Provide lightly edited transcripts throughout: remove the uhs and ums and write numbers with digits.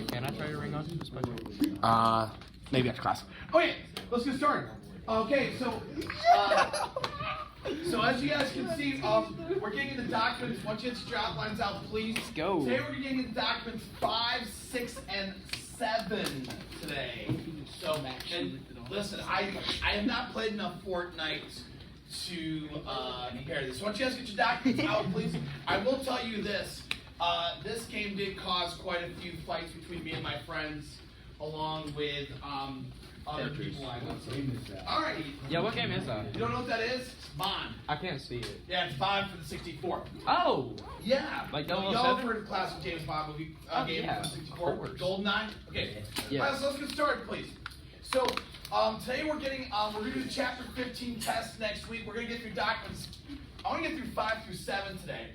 Can I try to ring on? Maybe after class. Okay, let's get started. Okay, so as you guys can see, we're getting into documents. Once you get your outlines out, please. Let's go. Today we're getting into documents 5, 6, and 7 today. So, and listen, I have not played enough Fortnite to compare this. So once you guys get your documents out, please. I will tell you this. This game did cause quite a few fights between me and my friends, along with other people I know. Alright. Yeah, what game is that? You don't know what that is? It's Bond. I can't see it. Yeah, it's Bond for the 64. Oh! Yeah. Like Y'all 007? have heard of the classic James Bond movie game yeah, for the 64? of course. GoldenEye? Okay. Yes. Alright, so let's get started, please. So, today we're getting, we're going to do chapter 15 test next week. We're going to get through documents. I want to get through 5 through 7 today.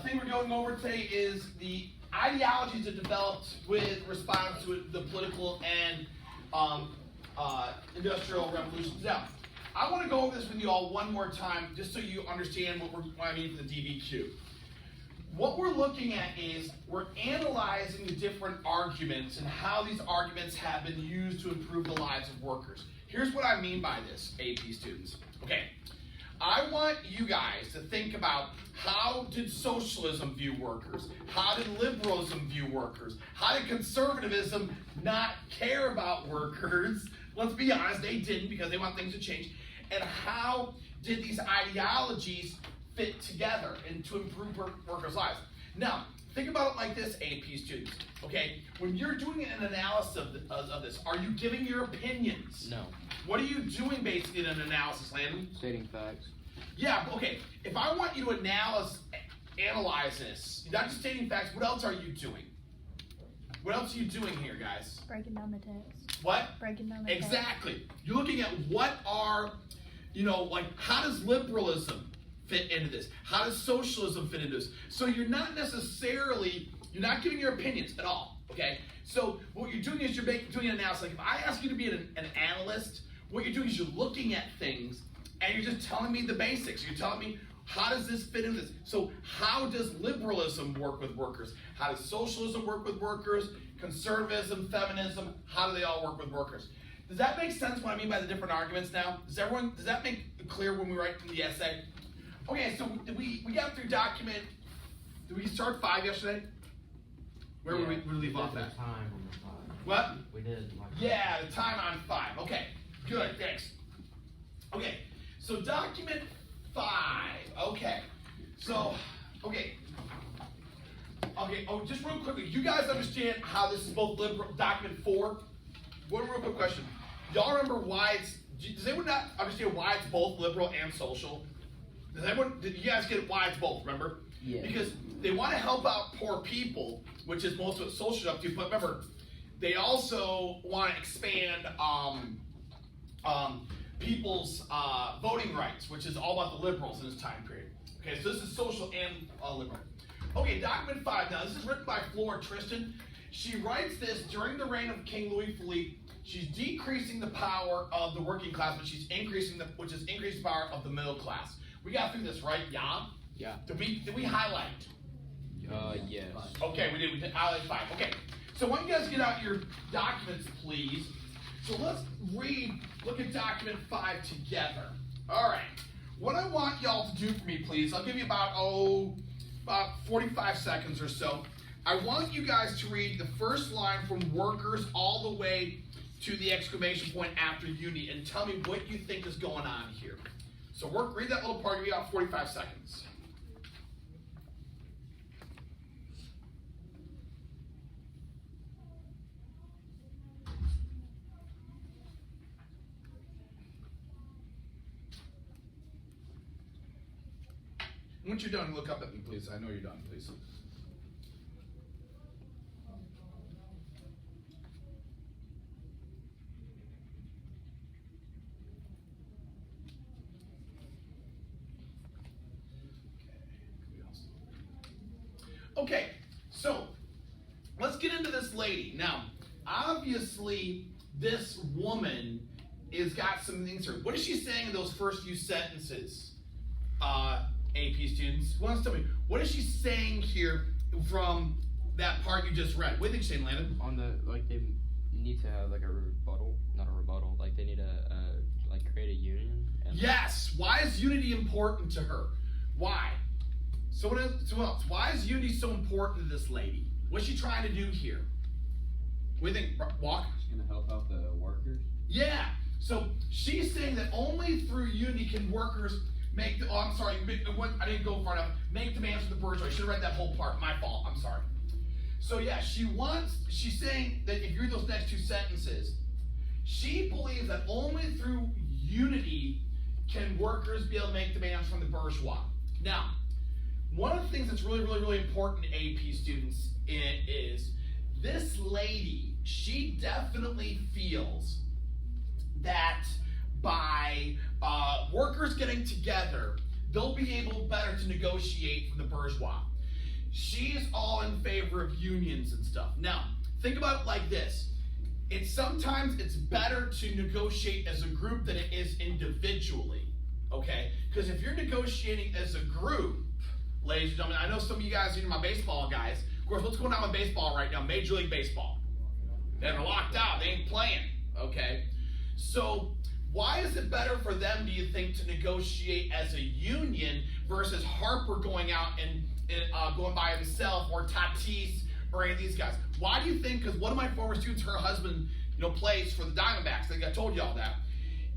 Thing we're going over today is the ideologies that developed with response to the political and industrial revolutions. Now, I want to go over this with you all one more time, just so you understand what I mean for the DBQ. What we're looking at is we're analyzing the different arguments and how these arguments have been used to improve the lives of workers. Here's what I mean by this, AP students. Okay, I want you guys to think about how did socialism view workers? How did liberalism view workers? How did conservatism not care about workers? Let's be honest, they didn't because they want things to change. And how did these ideologies fit together and to improve workers' lives? Now, think about it like this, AP students. Okay, when you're doing an analysis of this, are you giving your opinions? No. What are you doing basically in an analysis, Landon? Stating facts. Yeah, okay. If I want you to analyze this, not just stating facts, what else are you doing? What else are you doing here, guys? Breaking down the text. What? Breaking down the text. Exactly. You're looking at what are, like how does liberalism fit into this? How does socialism fit into this? So you're not giving your opinions at all, okay? So what you're doing is you're doing an analysis. Like if I ask you to be an analyst, what you're doing is you're looking at things and you're just telling me the basics. You're telling me, how does this fit into this? So how does liberalism work with workers? How does socialism work with workers? Conservatism, feminism, how do they all work with workers? Does that make sense what I mean by the different arguments now? Does that make it clear when we write the essay? Okay, so we got through document, did we start 5 yesterday? Where would we leave off at? Time on the 5. What? We did. Yeah, the time on 5. Okay, good, thanks. Okay, so document 5. Okay, so, okay, just real quickly, you guys understand how this is both liberal, document 4? One real quick question. Y'all remember why does anyone not understand why it's both liberal and social? Did you guys get why it's both, remember? Yeah. Because they want to help out poor people, which is most of what social is up to, but remember, they also want to expand people's voting rights, which is all about the liberals in this time period. Okay, so this is social and liberal. Okay, document 5. Now, this is written by Flora Tristan. She writes this during the reign of King Louis Philippe. She's decreasing the power of the working class, but she's increasing the power of the middle class. We got through this, right? Yeah? Yeah. Did we highlight? Yes. Okay, we did highlight 5. Okay, so why don't you guys get out your documents, please? So let's look at document 5 together. All right. What I want y'all to do for me, please, I'll give you about 45 seconds or so. I want you guys to read the first line from workers all the way to the exclamation point after uni and tell me what you think is going on here. So read that little part, give you about 45 seconds. Once you're done, look up at me, please. I know you're done, please. Okay, so let's get into this lady. Now, obviously, this woman has got some things here. What is she saying in those first few sentences? AP students, who wants to tell me, What is she saying here from that part you just read? What do you think she's saying, Landon? On the, like, they need to have, like, a rebuttal. Not a rebuttal. Like, they need to, like, create a union. And Yes. Why is unity important to her? Why? So what else? Why is unity so important to this lady? What's she trying to do here? What do you think, Walk? She's gonna help out the workers. Yeah. So she's saying that only through unity can workers make the. Oh, I'm sorry. I didn't go far enough. Make demands for the bourgeois. I should have read that whole part. My fault. I'm sorry. So yeah, she's saying that if you read those next two sentences, she believes that only through unity can workers be able to make demands from the bourgeois. Now, one of the things that's really, really, really important to AP students is this lady, she definitely feels that by workers getting together, they'll be able better to negotiate from the bourgeois. She's all in favor of unions and stuff. Now, think about it like this. Sometimes it's better to negotiate as a group than it is individually, okay? Because if you're negotiating as a group, ladies and gentlemen, I know some of you guys are my baseball guys. Of course, what's going on with baseball right now? Major League Baseball. They're locked out. They ain't playing, okay? So why is it better for them, do you think, to negotiate as a union versus Harper going out and going by himself, or Tatis, or any of these guys? Why do you think? Because one of my former students, her husband, plays for the Diamondbacks. I think I told you all that.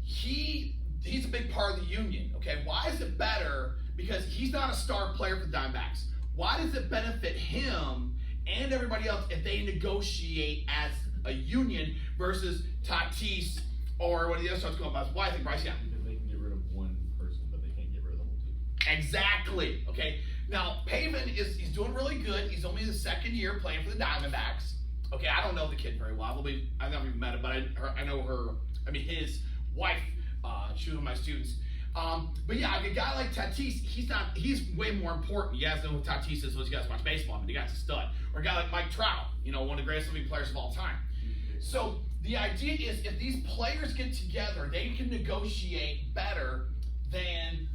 He's a big part of the union. Okay, why is it better? Because he's not a star player for the Diamondbacks. Why does it benefit him and everybody else if they negotiate as a union versus Tatis or what the other starts going about? Why do you think, Bryce? Yeah. Because they can get rid of one person, but they can't get rid of the whole team. Exactly. Okay. Now, Pavin he's doing really good. He's only his second year playing for the Diamondbacks. Okay, I don't know the kid very well. I've never even met him, but I know her. I mean, his wife. She was one of my students. But yeah, a guy like Tatis, he's way more important. You guys know who Tatis is, those guys watch baseball. I mean, the guy's a stud. Or a guy like Mike Trout, one of the greatest living players of all time. So the idea is, if these players get together, they can negotiate better than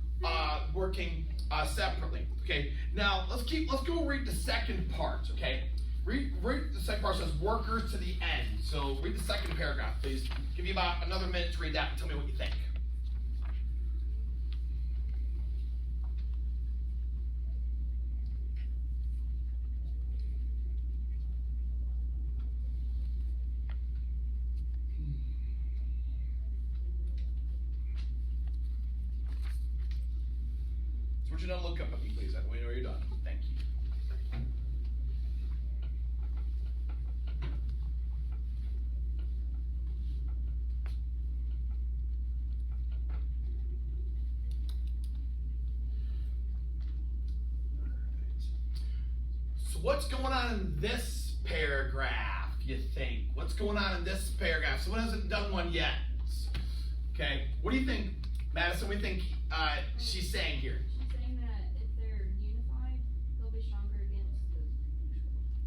working separately. Okay. Now let's go read the second part. Okay. Read the second part. Says workers to the end. So read the second paragraph, please. Give you about another minute to read that and tell me what you think. So I want you to look up at me, please. That way I know you're done. Thank you. So what's going on in this paragraph, you think? What's going on in this paragraph? Someone hasn't done one yet. Okay. What do you think, Madison? What do you think she's saying here?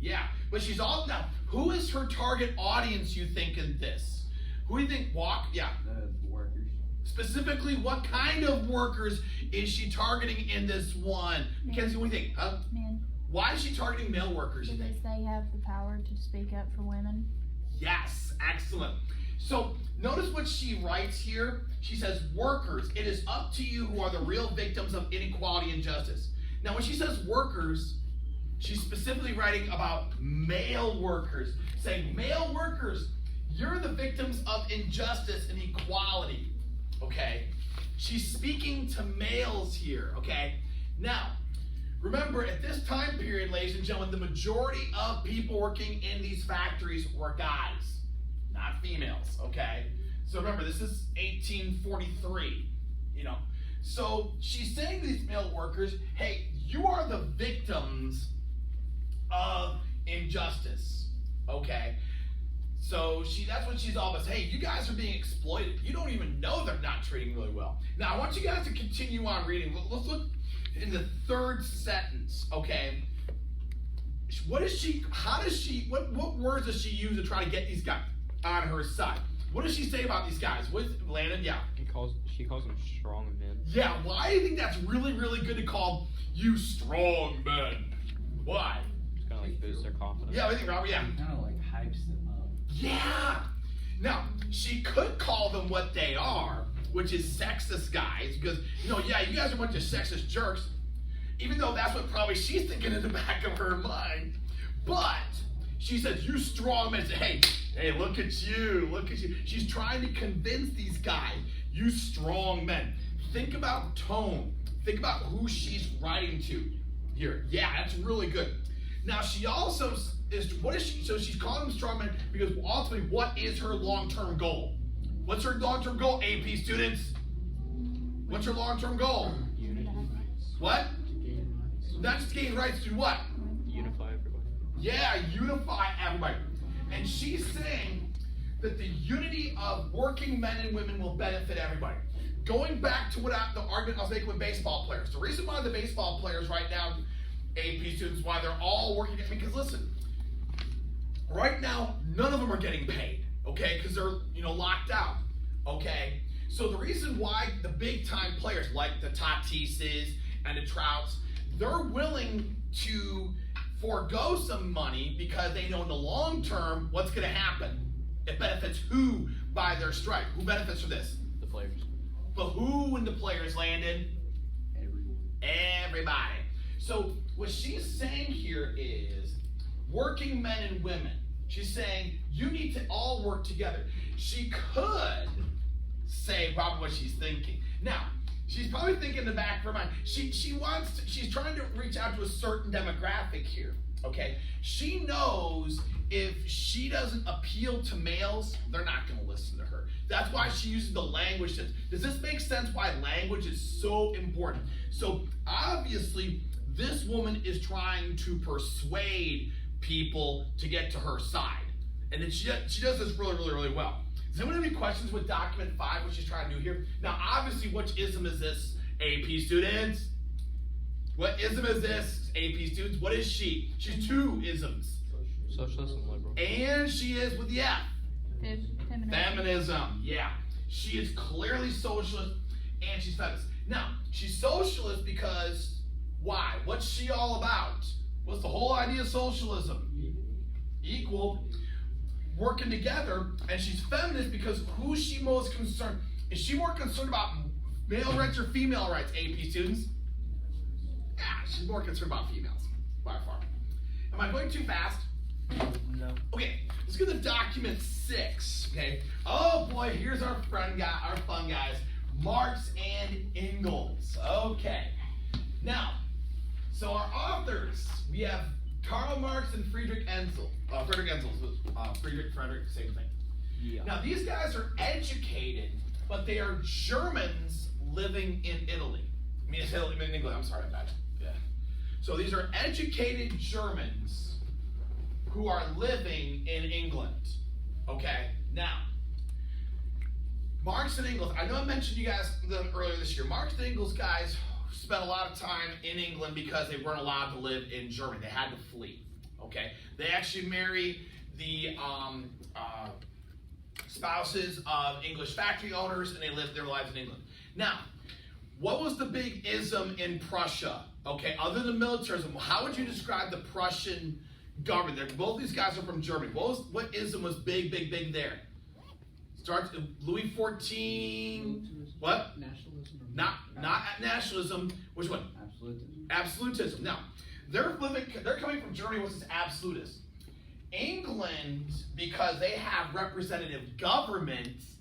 Yeah, but she's all now. Who is her target audience, you think, in this? Who do you think? Walk? Yeah. The workers. Specifically, what kind of workers is she targeting in this one? Mackenzie, what do you think? Huh? Men. Why is she targeting male workers, you Because think? they have the power to speak up for women. Yes, excellent. So notice what she writes here. She says, workers, it is up to you who are the real victims of inequality and justice. Now, when she says workers, she's specifically writing about male workers, saying, male workers, you're the victims of injustice and equality, okay? She's speaking to males here, okay? Now, remember, at this time period, ladies and gentlemen, the majority of people working in these factories were guys, not females, okay? So remember, this is 1843, So she's saying to these male workers, hey, you are the victims of injustice, okay? So that's what she's all about. Hey, you guys are being exploited. You don't even know they're not treating really well. Now, I want you guys to continue on reading. Let's look in the third sentence, okay? What words does she use to try to get these guys on her side? What does she say about these guys? Landon? Yeah. She She calls them strong men. Yeah, why do you think that's really, really good to call you strong men? Why? It's kind of like boosts their confidence. Yeah, I think Robert, yeah. Kind of like hypes them up. Yeah. Now, she could call them what they are, which is sexist guys, because, yeah, you guys are a bunch of sexist jerks, even though that's what probably she's thinking in the back of her mind. But she says, you strong men. Hey, look at you. She's trying to convince these guys, you strong men. Think about tone. Think about who she's writing to here. Yeah, that's really good. Now, she also so she's calling them strong men because ultimately, what is her long-term goal? What's her long-term goal, AP students? What's her long-term goal? Unity. What? Not just gain rights to what? Unify everybody. Yeah, unify everybody. And she's saying that the unity of working men and women will benefit everybody. Going back to the argument I was making with baseball players. The reason why the baseball players right now, AP students, why they're all working, because listen, right now, none of them are getting paid, okay? Because they're, locked out, okay? So the reason why the big time players like the Tatises and the Trouts, they're willing to forego some money because they know in the long term what's going to happen. It benefits who by their strike? Who benefits from this? The players. But who when the players landed? Everyone. Everybody. So what she's saying here is working men and women. She's saying you need to all work together. She could say probably what she's thinking. Now, she's probably thinking in the back of her mind. She's trying to reach out to a certain demographic here. Okay? She knows if she doesn't appeal to males, they're not going to listen to her. That's why she uses the language. Does this make sense why language is so important? So obviously, this woman is trying to persuade people to get to her side. And then she does this really, really, really well. Does anyone have any questions with document 5, what she's trying to do here? Now, obviously, which ism is this, AP students? What ism is this, AP students? What is she? She's 2 isms. Socialist and liberal. And she is with the F. Feminism. Feminism, yeah. She is clearly socialist and she's feminist. Now, she's socialist because, why? What's she all about? What's the whole idea of socialism? Equal, working together, and she's feminist because who's she most concerned? Is she more concerned about male rights or female rights, AP students? Yeah, she's more concerned about females, by far. Am I going too fast? No. Okay, let's go to document 6. Okay. Oh boy, here's our fun guys, Marx and Engels. Okay. Now, so our authors, we have Karl Marx and Friedrich Engels. Frederick, same thing. Yeah. Now, these guys are educated, but they are Germans living in Italy. I mean, in England. I'm sorry about that. Yeah. So these are educated Germans who are living in England. Okay. Now, Marx and Engels. I know I mentioned you guys them earlier this year. Marx and Engels guys spent a lot of time in England because they weren't allowed to live in Germany. They had to flee. Okay. They actually marry the spouses of English factory owners, and they lived their lives in England. Now, what was the big ism in Prussia? Okay, other than militarism, how would you describe the Prussian government? Both these guys are from Germany. What ism was big there? Starts Louis XIV. What? Nationalism. Not nationalism. Which one? Absolutism. Absolutism. Now, they're coming from Germany, which is absolutist. England, because they have representative governments,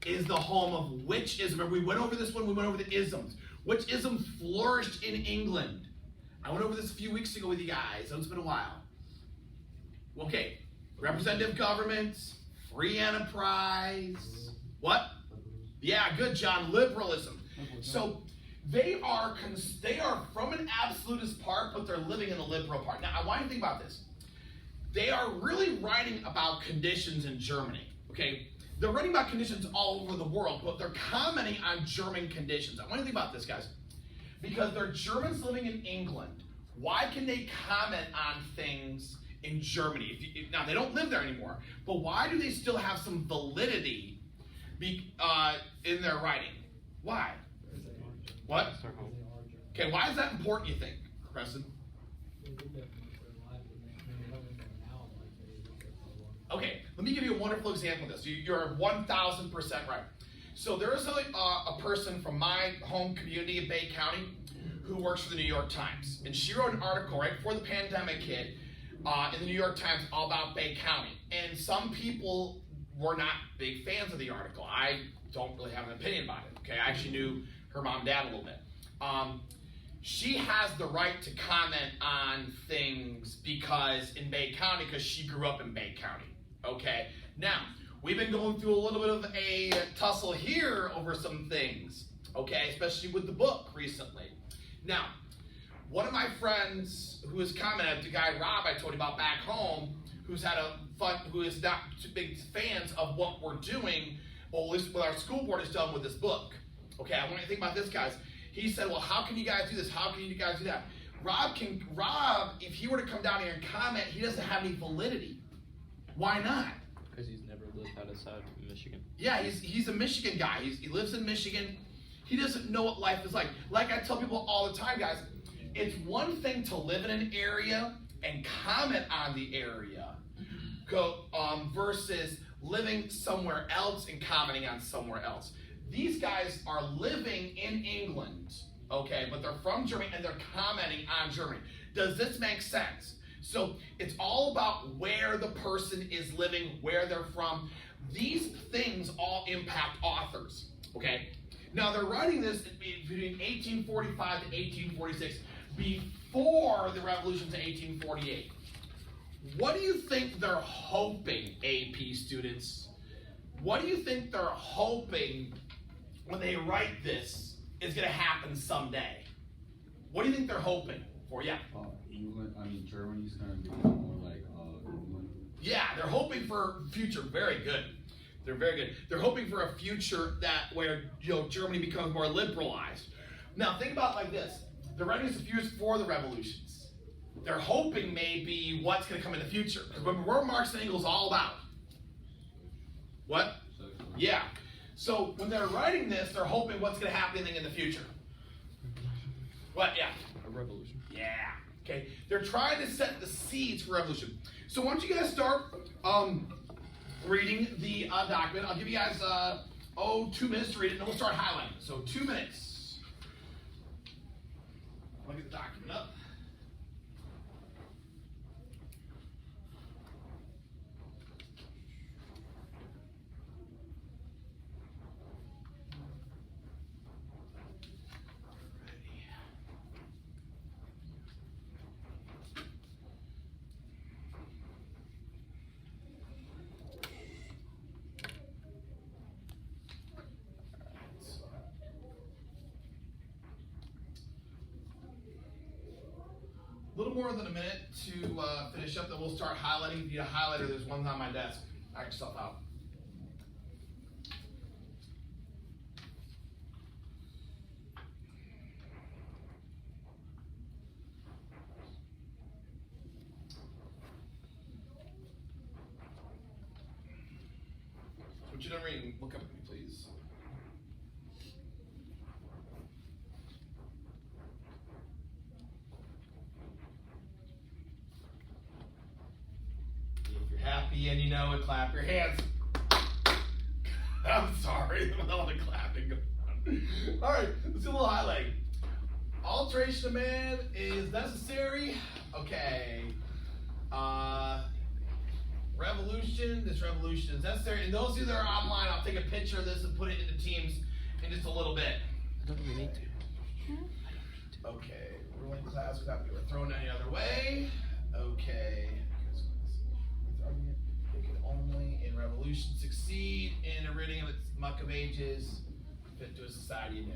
is the home of which ism? Remember, we went over this one. We went over the isms. Which ism flourished in England? I went over this a few weeks ago with you guys. It's been a while. Okay, representative governments, free enterprise. What? Yeah, good, John. Liberalism. So they are from an absolutist part, but they're living in the liberal part. Now, I want you to think about this. They are really writing about conditions in Germany. Okay, they're writing about conditions all over the world, but they're commenting on German conditions. I want you to think about this, guys, because they're Germans living in England. Why can they comment on things in Germany? Now, they don't live there anymore, but why do they still have some validity in their writing? Why? What? That's our home. Okay, why is that important, you think, Preston? Okay, let me give you a wonderful example of this. You're 1,000% right. So there is a person from my home community of Bay County who works for the New York Times. And she wrote an article right before the pandemic hit in the New York Times all about Bay County. And some people were not big fans of the article. I don't really have an opinion about it. Okay, I actually knew her mom and dad a little bit. She has the right to comment on things because in Bay County, because she grew up in Bay County. Okay, now we've been going through a little bit of a tussle here over some things. Okay, especially with the book recently. Now, one of my friends who has commented, the guy Rob I told you about back home, who is not too big fans of what we're doing, or at least what our school board has done with this book. Okay, I want you to think about this, guys. He said, well, how can you guys do this? How can you guys do that? Rob, if he were to come down here and comment, he doesn't have any validity. Why not? Because he's never lived outside of Michigan. Yeah, he's a Michigan guy. He lives in Michigan. He doesn't know what life is like. Like I tell people all the time, guys, it's one thing to live in an area and comment on the area, versus living somewhere else and commenting on somewhere else. These guys are living in England, okay, but they're from Germany and they're commenting on Germany. Does this make sense? So it's all about where the person is living, where they're from. These things all impact authors, okay? Now they're writing this between 1845 to 1846, before the revolution to 1848. What do you think they're hoping, AP students? What do you think they're hoping when they write this is going to happen someday? What do you think they're hoping for? Yeah. Germany's gonna become more like England. Yeah, they're hoping for future. Very good. They're very good. They're hoping for a future where Germany becomes more liberalized. Now think about it like this: they're writing this a few years before the revolutions. They're hoping maybe what's going to come in the future. Because remember, what are Marx and Engels all about? What? Yeah. So when they're writing this, they're hoping what's going to happen in the future. What? Yeah. A revolution. Yeah. Okay. They're trying to set the seeds for revolution. So why don't you guys start reading the document? I'll give you guys 2 minutes to read it, and then we'll start highlighting. So 2 minutes. I'll get the document up. A little more than a minute to finish up, then we'll start highlighting. If you need a highlighter, there's one on my desk. Knock yourself out. What you done reading? Look up at me, please. Happy and you know it, clap your hands. I'm sorry, I don't want to clapping going on. All right, let's do a little highlight. Alteration of man is necessary. Okay. Revolution, this revolution is necessary. And those of you that are online, I'll take a picture of this and put it into Teams in just a little bit. I don't really need to. Okay, ruling class without being thrown any other way. Okay. It can only in revolution succeed in a ridding of its muck of ages, fit to a society anew.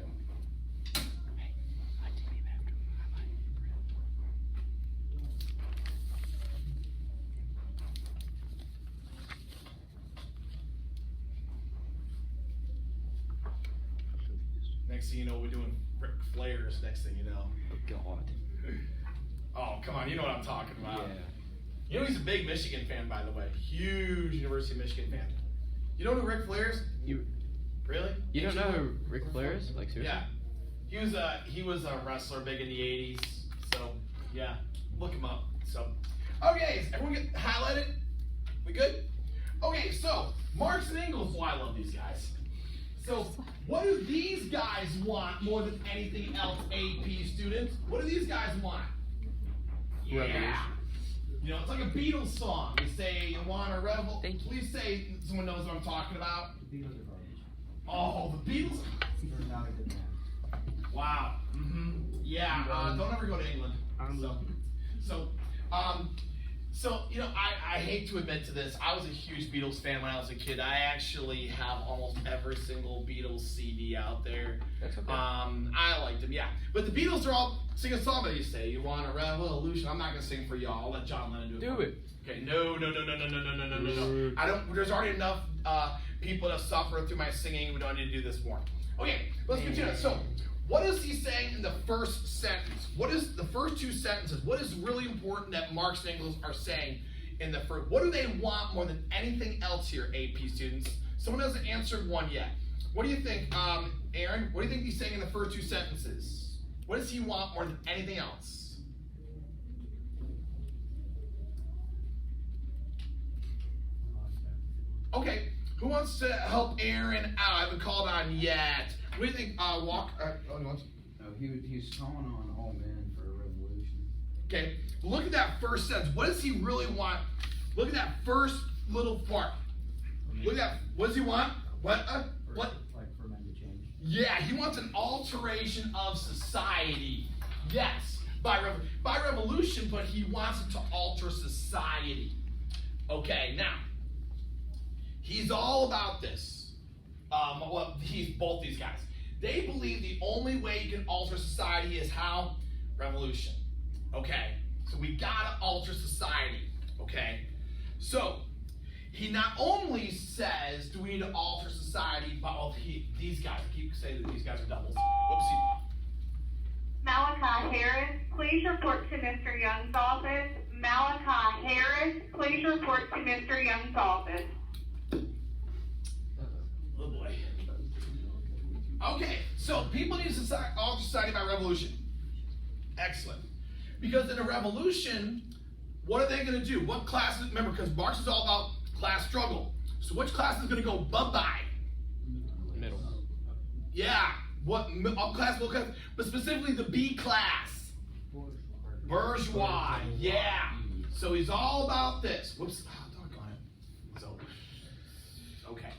Next thing you know, we're doing Ric Flair's. Next thing you know. Oh God. Oh, come on, you know what I'm talking about. Yeah. You know he's a big Michigan fan, by the way. Huge University of Michigan fan. You know who Ric Flair is? Really? You don't know who Ric Flair is? Like seriously? Yeah. He was a wrestler big in the 80s. So, yeah. Look him up. So, okay, is everyone get highlighted? We good? Okay, so Marx and Engels, why I love these guys. So, what do these guys want more than anything else, AP students? What do these guys want? Yeah. Revolution. You know, it's like a Beatles song. You say you want a revel. Thank you. Please say someone knows what I'm talking about. The Beatles are garbage. Oh, the Beatles. They're not a good band. Wow. Yeah. Don't ever go to England. So you know, I hate to admit to this. I was a huge Beatles fan when I was a kid. I actually have almost every single Beatles CD out there. That's okay. I liked them, yeah. But the Beatles are all sing a song that you say, you want a revolution. I'm not gonna sing for y'all. I'll let John Lennon do it. Do it. Okay, no. I don't. There's already enough people that suffer through my singing. We don't need to do this more. Okay, let's continue. So, what is he saying in the first sentence? What is the first two sentences? What is really important that Marx and Engels are saying in the first? What do they want more than anything else here, AP students? Someone hasn't answered one yet. What do you think, Aaron? What do you think he's saying in the first two sentences? What does he want more than anything else? Okay, who wants to help Aaron out? I haven't called on yet. What do you think, Walk? No, he's calling on all men for a revolution. Okay, look at that first sentence. What does he really want? Look at that first little part. Look at that. What does he want? What? What? Like for men to change. Yeah, he wants an alteration of society. Yes, by revolution, but he wants it to alter society. Okay, now, he's all about this. Well, he's both these guys. They believe the only way you can alter society is how? Revolution. Okay, so we gotta alter society. Okay, so he not only says, do we need to alter society, but these guys, I keep saying that these guys are doubles. Whoopsie. Malachi Harris, please report to Mr. Young's office. Malachi Harris, please report to Mr. Young's office. Oh boy. Okay, so people need to alter society by revolution. Excellent. Because in a revolution, what are they going to do? What class? Remember, because Marx is all about class struggle. So which class is going to go bye-bye? Middle. Yeah. What? Up class, middle class, but specifically the B class. Bourgeois. Yeah. So he's all about this. Whoops. Oh, doggone it. So. Okay.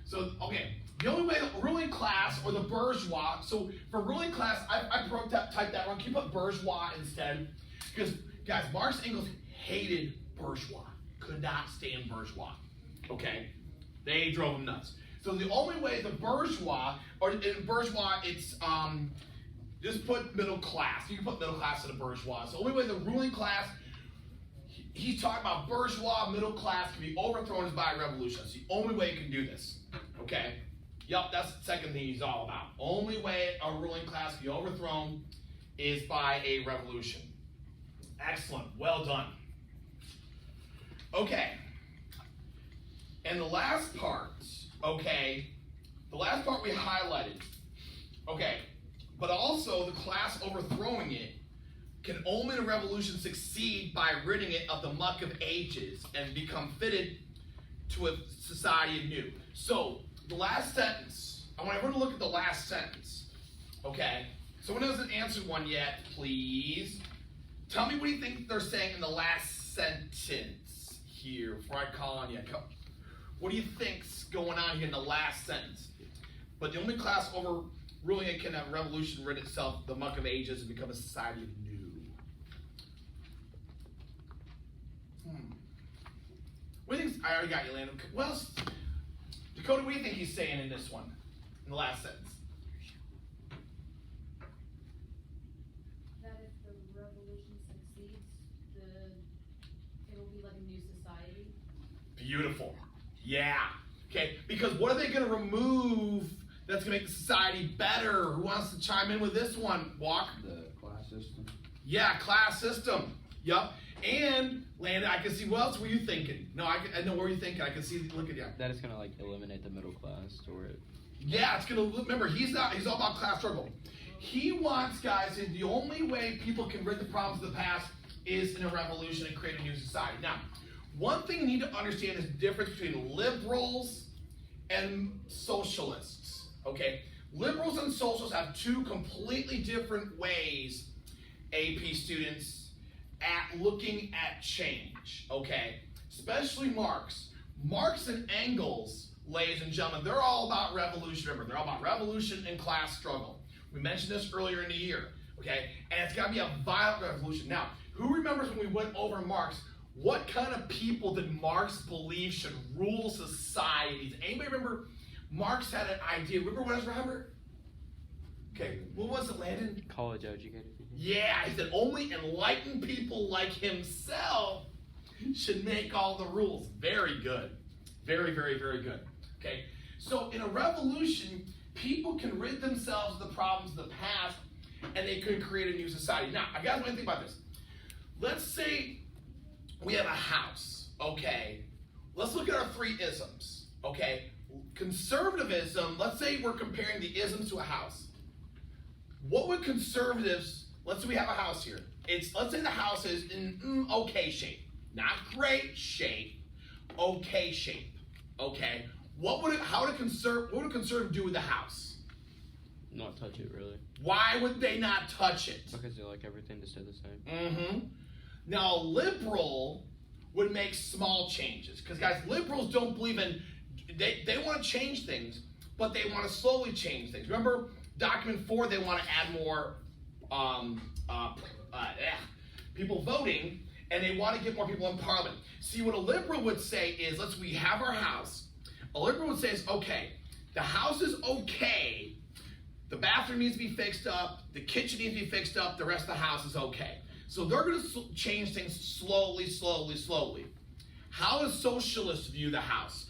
So, okay. The only way the ruling class or the bourgeois, so for ruling class, I typed that wrong. Can you put bourgeois instead? Because, guys, Marx and Engels hated bourgeois. Could not stand bourgeois. Okay? They drove them nuts. So the only way the bourgeois, or in bourgeois, it's, just put middle class. You can put middle class in the bourgeois. So the only way the ruling class, he's talking about bourgeois, middle class can be overthrown is by a revolution. It's the only way you can do this. Okay? Yep, that's the second thing he's all about. Only way a ruling class can be overthrown is by a revolution. Excellent. Well done. Okay. And the last part, okay, the last part we highlighted. Okay, but also the class overthrowing it can only in a revolution succeed by ridding it of the muck of ages and become fitted to a society anew. So, the last sentence, I want everyone to look at the last sentence. Okay? Someone hasn't answered one yet, please. Tell me what you think they're saying in the last sentence here before I call on you. What do you think's going on here in the last sentence? But the only class overruling it can have revolution rid itself of the muck of ages and become a society of new. What do you think? I already got you, Landon. What else? Dakota, what do you think he's saying in this one, in the last sentence? That if the revolution succeeds, it'll be like a new society. Beautiful. Yeah. Okay, because what are they going to remove that's going to make the society better? Who wants to chime in with this one? Walk. The class system. Yeah, class system. Yup. And Landon, I can see. What else were you thinking? No, I know what you're thinking. I can see. Look at you. That is gonna like eliminate the middle class to where it Yeah, it's gonna, remember, he's all about class struggle. He wants, guys, the only way people can rid the problems of the past is in a revolution and create a new society. Now, one thing you need to understand is the difference between liberals and socialists, okay? Liberals and socialists have two completely different ways, AP students, at looking at change, okay? Especially Marx. Marx and Engels, ladies and gentlemen, they're all about revolution. Remember, they're all about revolution and class struggle. We mentioned this earlier in the year, okay? And it's got to be a violent revolution. Now, who remembers when we went over Marx, what kind of people did Marx believe should rule societies? Anybody remember Marx had an idea? Remember what I was remember? Okay, what was it, Landon? College educated people. Yeah, he said only enlightened people like himself should make all the rules. Very good. Very, very, very good. Okay, so in a revolution, people can rid themselves of the problems of the past and they could create a new society. Now, I guys want to think about this. Let's say we have a house, okay? Let's look at our three isms, okay? Conservatism, let's say we're comparing the isms to a house. What would conservatives, let's say we have a house here. Let's say the house is in okay shape. Not great shape, okay shape, okay? What would a conservative do with the house? Not touch it, really. Why would they not touch it? Because they like everything to stay the same. Mm-hmm. Now, a liberal would make small changes. Because, guys, liberals don't believe in, they want to change things, but they want to slowly change things. Remember, document 4, they want to add more people voting, and they want to get more people in parliament. See, what a liberal would say is, we have our house. A liberal would say is, okay, the house is okay, the bathroom needs to be fixed up, the kitchen needs to be fixed up, the rest of the house is okay. So they're going to change things slowly, slowly, slowly. How does socialists view the house?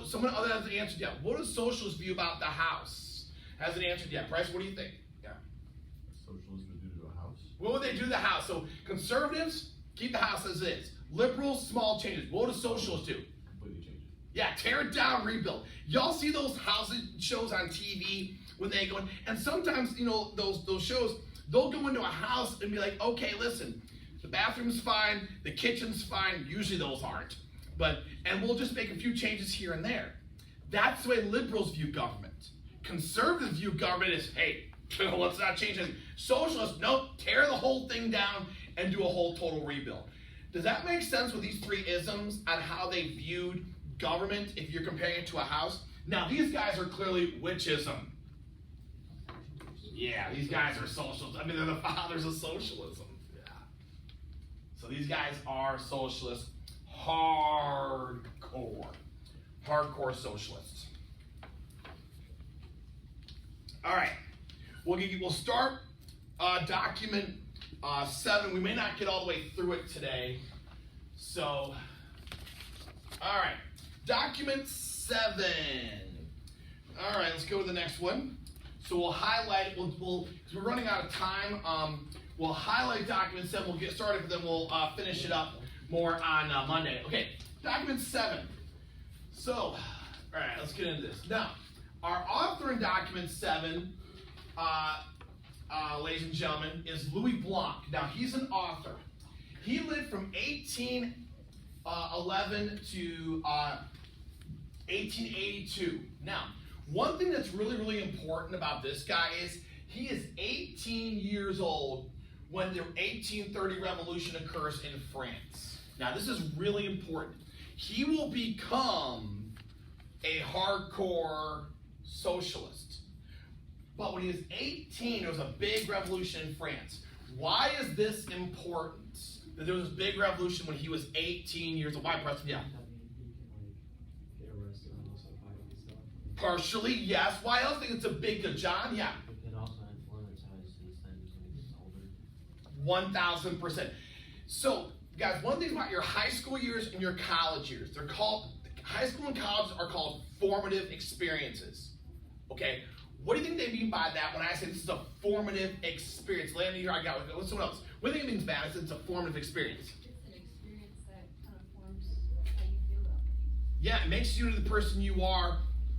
Someone other hasn't answered yet. What does socialists view about the house? Hasn't answered yet. Bryce, what do you think? Yeah. Socialists would do to a house? What would they do to the house? So conservatives, keep the house as is. Liberals, small changes. What do socialists do? Completely change it. Yeah, tear it down, rebuild. Y'all see those housing shows on TV when they go in? And sometimes, those shows, they'll go into a house and be like, okay, listen, the bathroom's fine, the kitchen's fine. Usually those aren't. And we'll just make a few changes here and there. That's the way liberals view government. Conservatives view government as, hey, let's not change anything. Socialists, nope, tear the whole thing down and do a whole total rebuild. Does that make sense with these three isms on how they viewed government if you're comparing it to a house? Now, these guys are clearly whichism. Yeah, these guys are socialists. I mean, they're the fathers of socialism. Yeah. So these guys are socialists, hardcore socialists. All right, we'll start document 7. We may not get all the way through it today. So, all right, document 7. All right, let's go to the next one. So we'll highlight, because we're running out of time, we'll highlight document 7, we'll get started, but then we'll finish it up more on Monday. Okay, document 7. So, all right, let's get into this. Now, our author in document 7, ladies and gentlemen, is Louis Blanc. Now, he's an author. He lived from 1811 to 1882. Now, one thing that's really, really important about this guy is he is 18 years old when the 1830 revolution occurs in France. Now, this is really important. He will become a hardcore socialist. But when he was 18, there was a big revolution in France. Why is this important? That there was a big revolution when he was 18 years old. Why, Preston? Yeah. Partially, yes. Why else think it's a big deal? John? Yeah. It could also influence how he sees things when he gets older. 1,000%. So, guys, one thing about your high school years and your college years, they're called, high school and college are called formative experiences. Okay? What do you think they mean by that when I say this is a formative experience? Landon, here I got it. What's someone else? What do you think it means, Matt? It's a formative experience. It's an experience that kind of forms how you feel about things. Yeah, it makes you the person you are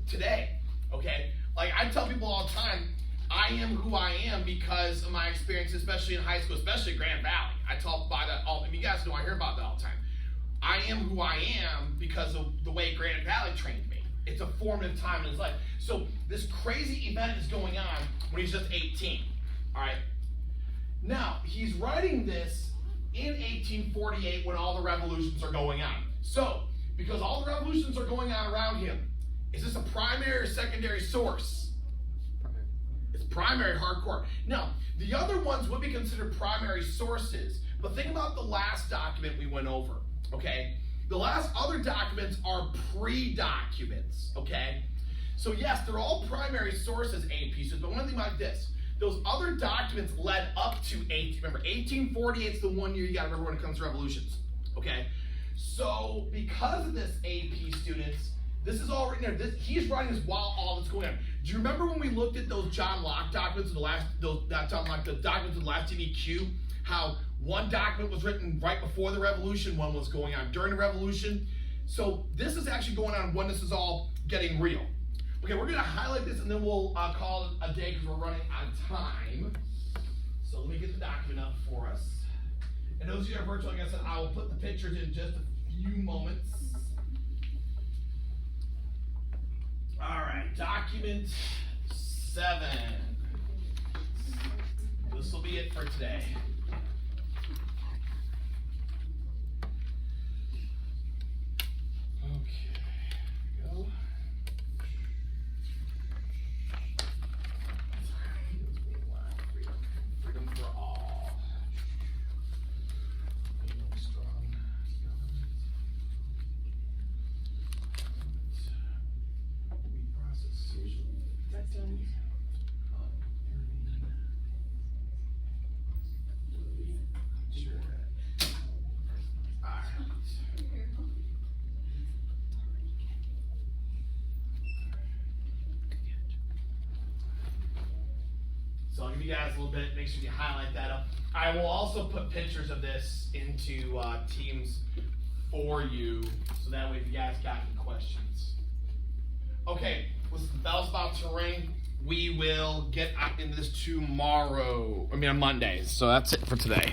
today. Okay? Like I tell people all the time, I am who I am because of my experience, especially in high school, especially at Grand Valley. I talk about that all. I mean, you guys know I hear about that all the time. I am who I am because of the way Grand Valley trained me. It's a formative time in his life. So this crazy event is going on when he's just 18. All right. Now he's writing this in 1848 when all the revolutions are going on. So because all the revolutions are going on around him, is this a primary or secondary source? Primary. It's primary, hardcore. Now the other ones would be considered primary sources, but think about the last document we went over. Okay, the last other documents are pre-documents. Okay, so yes, they're all primary sources, A pieces, but one thing like this: those other documents led up to 1848 is the one year you got to remember when it comes to revolutions. Okay, so because of this, AP students, this is all written there. He's writing this while all this going on. Do you remember when we looked at those John Locke documents in the last, the documents in the last DBQ? How one document was written right before the revolution, one was going on during the revolution. So this is actually going on when this is all getting real. Okay, we're gonna highlight this and then we'll call it a day because we're running out of time. So let me get the document up for us. And those of you who are virtual, like I said, I will put the pictures in just a few moments. All right, document 7. This will be it for today. So I'll give you guys a little bit, make sure you highlight that up. I will also put pictures of this into Teams for you, so that way if you guys got any questions. Okay, listen, the bell's about to ring. We will get into this tomorrow, on Monday. So that's it for today.